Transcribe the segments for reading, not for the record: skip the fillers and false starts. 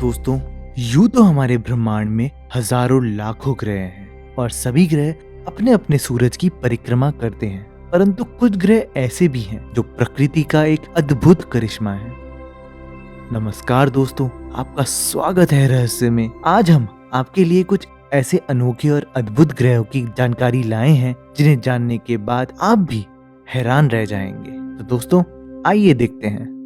दोस्तों, यूं तो हमारे ब्रह्मांड में हजारों लाखों ग्रह हैं और सभी ग्रह अपने अपने सूरज की परिक्रमा करते हैं, परंतु कुछ ग्रह ऐसे भी हैं जो प्रकृति का एक अद्भुत करिश्मा है। नमस्कार दोस्तों, आपका स्वागत है रहस्य में। आज हम आपके लिए कुछ ऐसे अनोखे और अद्भुत ग्रहों की जानकारी लाए हैं जिन्हें जानने के बाद आप भी हैरान रह जाएंगे। तो दोस्तों, आइए देखते हैं।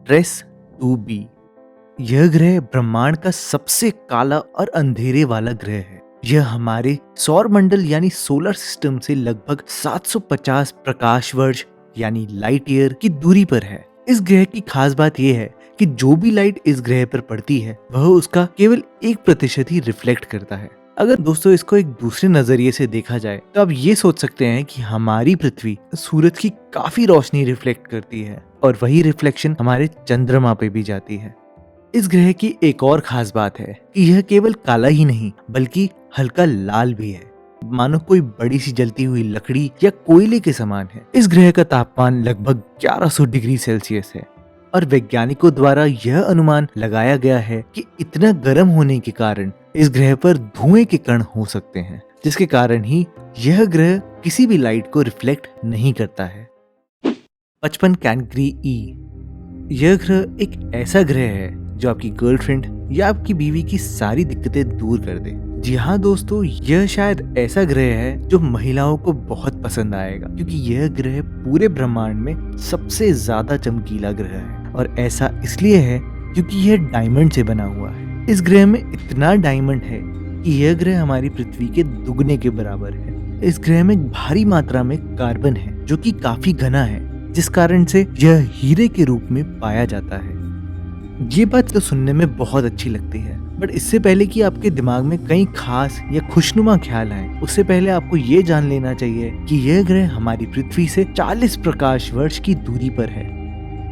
ट्रेस 2b यह ग्रह ब्रह्मांड का सबसे काला और अंधेरे वाला ग्रह है। यह हमारे सौर मंडल यानी सोलर सिस्टम से लगभग 750 प्रकाश वर्ष यानी लाइट ईयर की दूरी पर है। इस ग्रह की खास बात यह है कि जो भी लाइट इस ग्रह पर पड़ती है वह उसका केवल 1% ही रिफ्लेक्ट करता है। अगर दोस्तों इसको एक दूसरे नजरिए से देखा जाए तो आप ये सोच सकते हैं कि हमारी पृथ्वी सूरज की काफी रोशनी रिफ्लेक्ट करती है और वही रिफ्लेक्शन हमारे चंद्रमा पे भी जाती है। इस ग्रह की एक और खास बात है कि यह केवल काला ही नहीं बल्कि हल्का लाल भी है, मानो कोई बड़ी सी जलती हुई लकड़ी या कोयले के समान है। इस ग्रह का तापमान लगभग 1100 डिग्री सेल्सियस है और वैज्ञानिकों द्वारा यह अनुमान लगाया गया है कि इतना गर्म होने के कारण इस ग्रह पर धुएं के कण हो सकते हैं, जिसके कारण ही यह ग्रह किसी भी लाइट को रिफ्लेक्ट नहीं करता है। 55 कैंकरी ई यह ग्रह एक ऐसा ग्रह है जो आपकी गर्लफ्रेंड या आपकी बीवी की सारी दिक्कतें दूर कर दे। जी हाँ दोस्तों, यह शायद ऐसा ग्रह है जो महिलाओं को बहुत पसंद आएगा, क्योंकि यह ग्रह पूरे ब्रह्मांड में सबसे ज्यादा चमकीला ग्रह है और ऐसा इसलिए है क्योंकि यह डायमंड से बना हुआ है। इस ग्रह में इतना डायमंड है कि यह ग्रह हमारी पृथ्वी के दुगने के बराबर है। इस ग्रह में भारी मात्रा में कार्बन है जो कि काफी घना है, जिस कारण से यह हीरे के रूप में पाया जाता है। ये बात तो सुनने में बहुत अच्छी लगती है, बट इससे पहले कि आपके दिमाग में कई खास या खुशनुमा ख्याल आए, उससे पहले आपको ये जान लेना चाहिए कि यह ग्रह हमारी पृथ्वी से 40 प्रकाश वर्ष की दूरी पर है।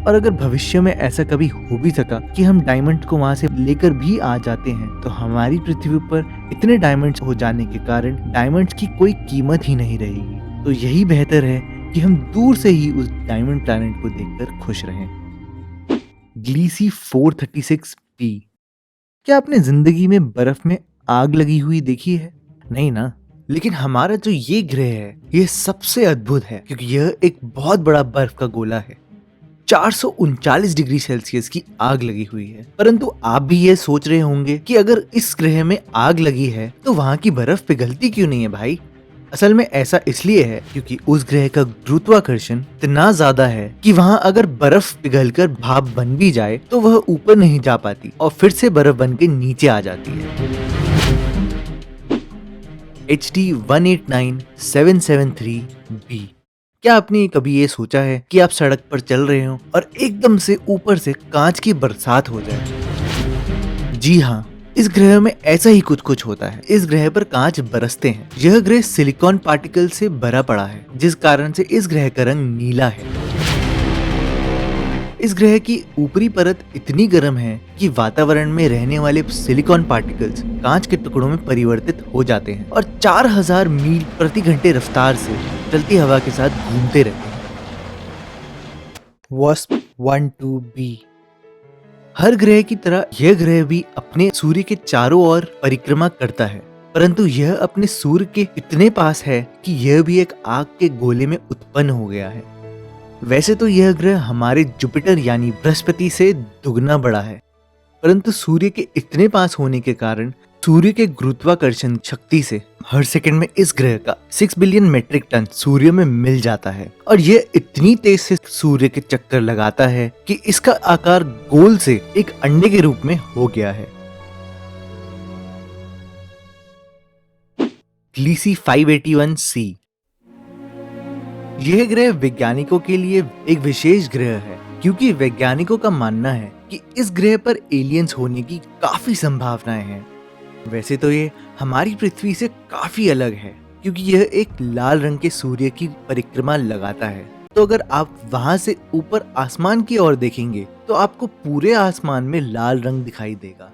और अगर भविष्य में ऐसा कभी हो भी सका कि हम डायमंड को वहां से लेकर भी आ जाते हैं, तो हमारी पृथ्वी पर इतने डायमंड्स हो जाने के कारण डायमंड्स की कोई कीमत ही नहीं रहेगी। तो यही बेहतर है कि हम दूर से ही उस डायमंड प्लैनेट को देखकर खुश रहें। ग्लीसी 436b क्या आपने जिंदगी में बर्फ में आग लगी हुई देखी है? नहीं ना? लेकिन हमारा जो ये ग्रह है यह सबसे अद्भुत है, क्योंकि यह एक बहुत बड़ा बर्फ का गोला है। 439 डिग्री सेल्सियस की आग लगी हुई है। परंतु आप भी ये सोच रहे होंगे कि अगर इस ग्रह में आग लगी है तो वहाँ की बर्फ पिघलती क्यों नहीं है भाई? असल में ऐसा इसलिए है क्योंकि उस ग्रह का गुरुत्वाकर्षण इतना ज्यादा है कि वहाँ अगर बर्फ पिघलकर भाप बन भी जाए तो वह ऊपर नहीं जा पाती और फिर से बर्फ बन के नीचे आ जाती है। HD 189773b क्या आपने कभी ये सोचा है कि आप सड़क पर चल रहे हो और एकदम से ऊपर से कांच की बरसात हो जाए? जी हाँ, इस ग्रह में ऐसा ही कुछ होता है। इस ग्रह पर कांच बरसते हैं। यह ग्रह सिलिकॉन पार्टिकल से भरा पड़ा है, जिस कारण से इस ग्रह का रंग नीला है। इस ग्रह की ऊपरी परत इतनी गर्म है कि वातावरण में रहने वाले सिलिकॉन पार्टिकल्स कांच के टुकड़ों में परिवर्तित हो जाते हैं और 4000 मील प्रति घंटे रफ्तार से चलती हवा के साथ घूमते रहते हैं। WASP 12b हर ग्रह की तरह यह ग्रह भी अपने सूर्य के चारों ओर परिक्रमा करता है, परंतु यह अपने सूर्य के इतने पास है कि यह भी एक आग के गोले में उत्पन्न हो गया है। वैसे तो यह ग्रह हमारे जुपिटर यानी बृहस्पति से दुगना बड़ा है, परंतु सूर्य के इतने पास होने के कारण सूर्य के गुरुत्वाकर्षण शक्ति से हर सेकंड में इस ग्रह का 6 बिलियन मेट्रिक टन सूर्य में मिल जाता है और यह इतनी तेज से सूर्य के चक्कर लगाता है कि इसका आकार गोल से एक अंडे के रूप में हो गया है। ग्लीसी 581c। यह ग्रह वैज्ञानिकों के लिए एक विशेष ग्रह है क्योंकि वैज्ञानिकों का मानना है कि इस ग्रह पर एलियंस होने की काफी संभावनाएं हैं। वैसे तो ये हमारी पृथ्वी से काफी अलग है क्योंकि यह एक लाल रंग के सूर्य की परिक्रमा लगाता है। तो अगर आप वहां से ऊपर आसमान की ओर देखेंगे तो आपको पूरे आसमान में लाल रंग दिखाई देगा।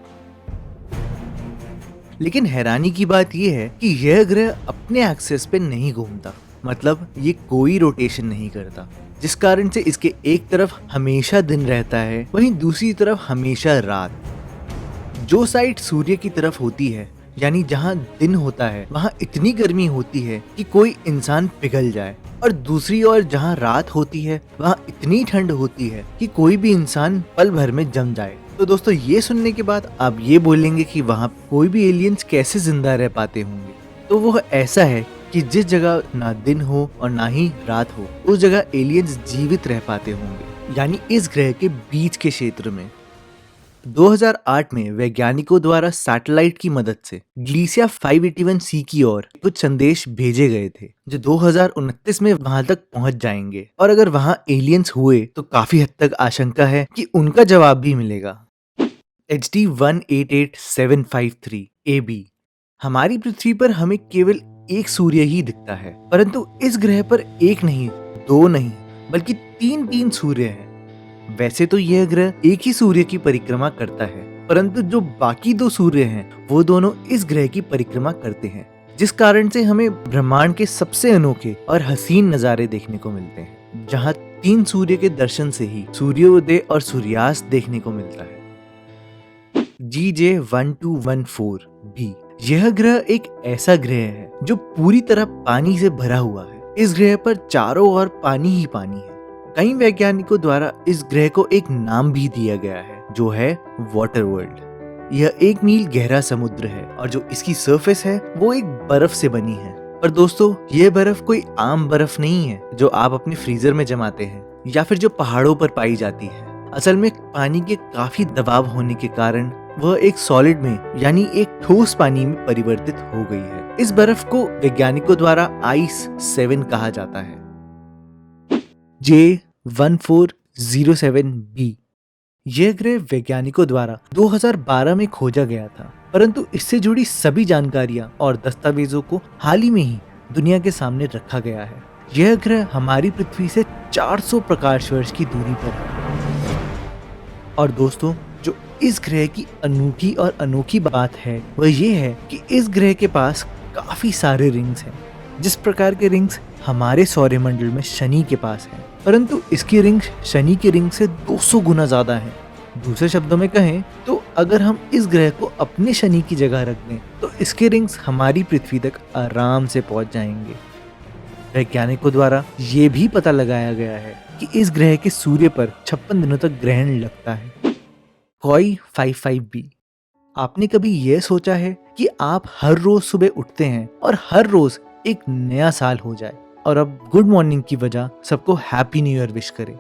लेकिन हैरानी की बात यह है कि यह ग्रह अपने एक्सिस पे नहीं घूमता, मतलब ये कोई रोटेशन नहीं करता, जिस कारण से इसके एक तरफ हमेशा दिन रहता है, वहीं दूसरी तरफ हमेशा रात। जो साइड सूर्य की तरफ होती है, यानी जहाँ दिन होता है, वहाँ इतनी गर्मी होती है कि कोई इंसान पिघल जाए, और दूसरी ओर जहाँ रात होती है वहाँ इतनी ठंड होती है कि कोई भी इंसान पल भर में जम जाए। तो दोस्तों, ये सुनने के बाद आप ये बोलेंगे कि वहाँ कोई भी एलियंस कैसे जिंदा रह पाते होंगे। तो वो ऐसा है कि जिस जगह ना दिन हो और ना ही रात हो, उस जगह एलियंस जीवित रह पाते होंगे, यानी इस ग्रह के बीच के क्षेत्र में। 2008 में वैज्ञानिकों द्वारा सैटेलाइट की मदद से ग्लीसिया 581c की ओर कुछ संदेश भेजे गए थे जो 2029 में वहां तक पहुंच जाएंगे, और अगर वहां एलियंस हुए तो काफी हद तक आशंका है कि उनका जवाब भी मिलेगा। HD 188753 AB। हमारी पृथ्वी पर हमें केवल एक सूर्य ही दिखता है, परंतु इस ग्रह पर एक नहीं, दो नहीं, बल्कि तीन सूर्य हैं। वैसे तो यह ग्रह एक ही सूर्य की परिक्रमा करता है, परंतु जो बाकी दो सूर्य हैं वो दोनों इस ग्रह की परिक्रमा करते हैं, जिस कारण से हमें ब्रह्मांड के सबसे अनोखे और हसीन नजारे देखने को मिलते हैं, जहां 3 सूर्य के दर्शन से ही सूर्योदय और सूर्यास्त देखने को मिलता है। GJ1214b। यह ग्रह एक ऐसा ग्रह है जो पूरी तरह पानी से भरा हुआ है। इस ग्रह पर चारों ओर पानी ही पानी है। कई वैज्ञानिकों द्वारा इस ग्रह को एक नाम भी दिया गया है जो है वाटर वर्ल्ड। यह 1 मील गहरा समुद्र है और जो इसकी सरफेस है वो एक बर्फ से बनी है। पर दोस्तों, यह बर्फ कोई आम बर्फ नहीं है जो आप अपने फ्रीजर में जमाते हैं या फिर जो पहाड़ों पर पाई जाती है। असल में पानी के काफी दबाव होने के कारण वह एक सॉलिड में, यानी एक ठोस पानी में परिवर्तित हो गई है। इस बर्फ को वैज्ञानिकों द्वारा आइस 7 कहा जाता है। J1407b। यह ग्रह वैज्ञानिकों द्वारा 2012 में खोजा गया था, परंतु इससे जुड़ी सभी जानकारियां और दस्तावेजों को हाल ही में ही दुनिया के सामने रखा गया है। यह ग्रह हमारी पृथ्वी से 400 प्रकाश वर्ष की दूरी पर है। और दोस्तों, जो इस ग्रह की अनूठी और अनोखी बात है वह यह है कि इस ग्रह के पास काफी सारे रिंग्स हैं। जिस प्रकार के रिंग्स हमारे सौरमंडल में शनि के पास है, परंतु इसकी रिंग शनि की रिंग से 200 गुना ज्यादा है। दूसरे शब्दों में कहें तो अगर हम इस ग्रह को अपने शनि की जगह रख दें तो इसके रिंग्स हमारी पृथ्वी तक आराम से पहुंच जाएंगे। वैज्ञानिकों द्वारा ये भी पता लगाया गया है कि इस ग्रह के सूर्य पर 56 दिनों तक ग्रहण लगता है। कोई 55b। आपने कभी यह सोचा है कि आप हर रोज सुबह उठते हैं और हर रोज एक नया साल हो जाए और अब गुड मॉर्निंग की वजह सबको हैप्पी न्यू ईयर विश करें?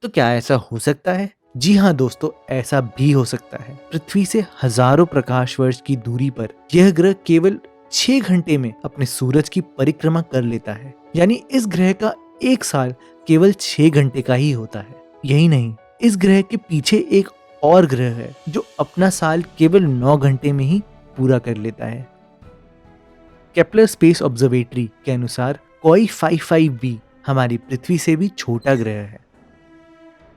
तो क्या ऐसा हो सकता है? जी हाँ दोस्तों, ऐसा भी हो सकता है। पृथ्वी से हजारों प्रकाश वर्ष की दूरी पर यह ग्रह केवल 6 घंटे में अपने सूरज की परिक्रमा कर लेता है, यानी इस ग्रह का एक साल केवल 6 घंटे का ही होता है। यही नहीं, इस ग्रह के पीछे एक और ग्रह है जो अपना साल केवल 9 घंटे में ही पूरा कर लेता है। केपलर स्पेस ऑब्जर्वेटरी के अनुसार कोई 55b हमारी पृथ्वी से भी छोटा ग्रह है।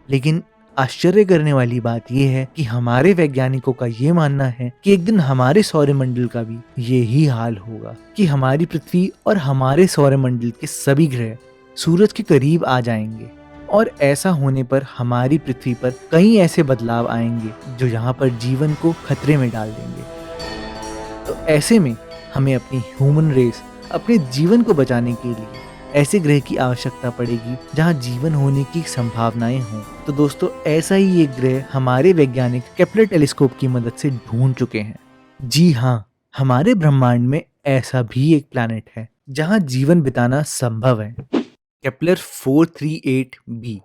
लेकिन आश्चर्य करने वाली बात यह है कि हमारे वैज्ञानिकों का ये मानना है कि एक दिन हमारे सौरमंडल का भी यही हाल होगा कि हमारी पृथ्वी और हमारे सौरमंडल के सभी ग्रह सूरज के करीब आ जाएंगे, और ऐसा होने पर हमारी पृथ्वी पर कई ऐसे बदलाव आएंगे जो यहाँ पर जीवन को खतरे में डाल देंगे। तो ऐसे में हमें अपनी ह्यूमन रेस, अपने जीवन को बचाने के लिए ऐसे ग्रह की आवश्यकता पड़ेगी जहां जीवन होने की संभावनाएं हों। तो दोस्तों, ऐसा ही एक ग्रह हमारे वैज्ञानिक केपलर टेलीस्कोप की मदद से ढूंढ चुके हैं। जी हाँ, हमारे ब्रह्मांड में ऐसा भी एक प्लैनेट है जहां जीवन बिताना संभव है। Kepler 438b।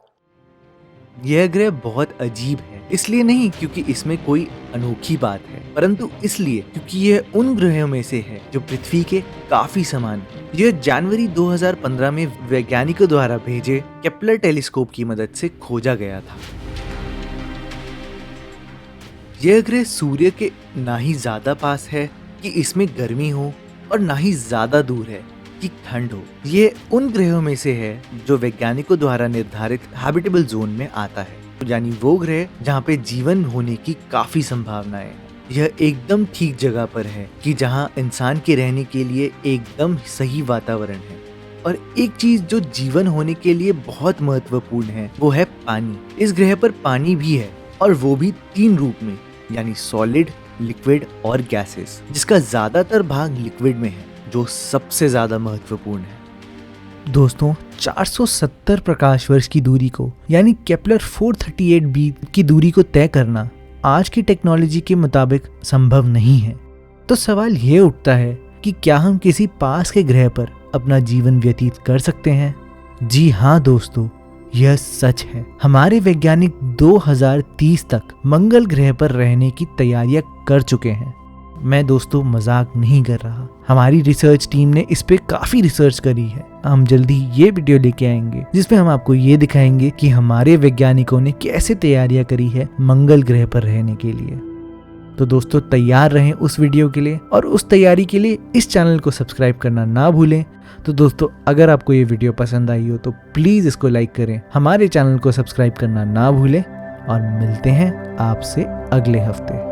यह ग्रह बहुत अजीब है इसलिए नहीं क्योंकि इसमें कोई अनोखी बात है, परंतु इसलिए क्योंकि यह उन ग्रहों में से है जो पृथ्वी के काफी समान है। यह जनवरी 2015 में वैज्ञानिकों द्वारा भेजे केपलर टेलीस्कोप की मदद से खोजा गया था। यह ग्रह सूर्य के ना ही ज्यादा पास है कि इसमें गर्मी हो और ना ही ज्यादा दूर है कि ठंड हो। ये उन ग्रहों में से है जो वैज्ञानिकों द्वारा निर्धारित हैबिटेबल जोन में आता है, यानी वो ग्रह जहाँ पे जीवन होने की काफी संभावनाएं हैं। यह एकदम ठीक जगह पर है कि जहाँ इंसान के रहने के लिए एकदम सही वातावरण है। और एक चीज जो जीवन होने के लिए बहुत महत्वपूर्ण है वो है पानी। इस ग्रह पर पानी भी है और वो भी 3 रूप में, यानी सॉलिड, लिक्विड और गैसेस, जिसका ज्यादातर भाग लिक्विड में है, जो सबसे ज्यादा महत्वपूर्ण है। दोस्तों, 470 प्रकाश वर्ष की दूरी को यानी केपलर 438b की दूरी को तय करना आज की टेक्नोलॉजी के मुताबिक संभव नहीं है। तो सवाल ये उठता है कि क्या हम किसी पास के ग्रह पर अपना जीवन व्यतीत कर सकते हैं? जी हाँ दोस्तों, यह सच है। हमारे वैज्ञानिक 2030 तक मंगल ग्रह पर रहने की तैयारियां कर चुके हैं। मैं दोस्तों मजाक नहीं कर रहा। हमारी रिसर्च टीम ने इस पे काफी रिसर्च करी है। हम जल्दी ये वीडियो लेके आएंगे जिसमें हम आपको ये दिखाएंगे कि हमारे वैज्ञानिकों ने कैसे तैयारियां करी है मंगल ग्रह पर रहने के लिए। तो दोस्तों तैयार रहें उस वीडियो के लिए, और उस तैयारी के लिए इस चैनल को सब्सक्राइब करना ना भूलें। तो दोस्तों अगर आपको ये वीडियो पसंद आई हो तो प्लीज इसको लाइक करें, हमारे चैनल को सब्सक्राइब करना ना भूलें, और मिलते हैं आपसे अगले हफ्ते।